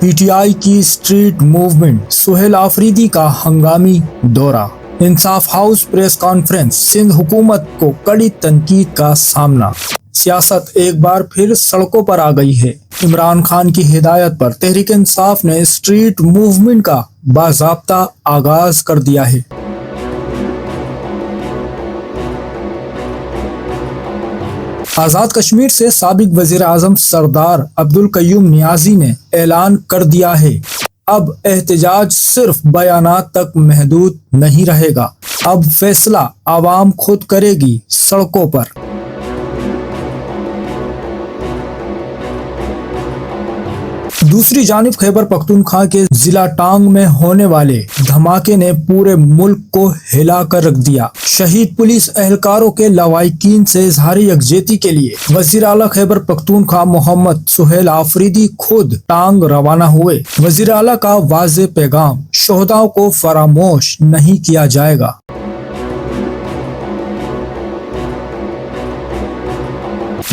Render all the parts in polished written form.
P T I کی street movement, Sohail Afridi کا ہنگامی دورہ، انصاف ہاؤس پریس کانفرنس، سندھ حکومت کو کڑی تنقید کا سامنا۔ سیاست ایک بار پھر سڑکوں پر آ گئی ہے۔ عمران خان کی ہدایت پر تحریک انصاف نے اسٹریٹ موومنٹ کا باضابطہ آغاز کر دیا ہے۔ آزاد کشمیر سے سابق وزیر اعظم سردار عبدالقیوم نیازی نے اعلان کر دیا ہے، اب احتجاج صرف بیانات تک محدود نہیں رہے گا، اب فیصلہ عوام خود کرے گی سڑکوں پر۔ دوسری جانب خیبر پختونخوا کے ضلع ٹانگ میں ہونے والے دھماکے نے پورے ملک کو ہلا کر رکھ دیا۔ شہید پولیس اہلکاروں کے لواحقین سے اظہار یکجہتی کے لیے وزیر اعلیٰ خیبر پختونخوا محمد سہیل آفریدی خود ٹانگ روانہ ہوئے۔ وزیر اعلیٰ کا واضح پیغام، شہداؤں کو فراموش نہیں کیا جائے گا۔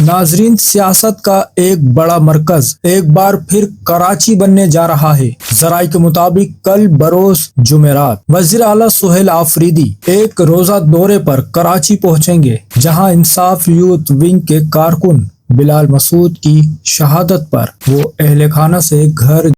ناظرین، سیاست کا ایک بڑا مرکز ایک بار پھر کراچی بننے جا رہا ہے۔ ذرائع کے مطابق کل بروز جمعرات وزیر اعلیٰ سہیل آفریدی ایک روزہ دورے پر کراچی پہنچیں گے، جہاں انصاف یوتھ ونگ کے کارکن بلال مسعود کی شہادت پر وہ اہل خانہ سے گھر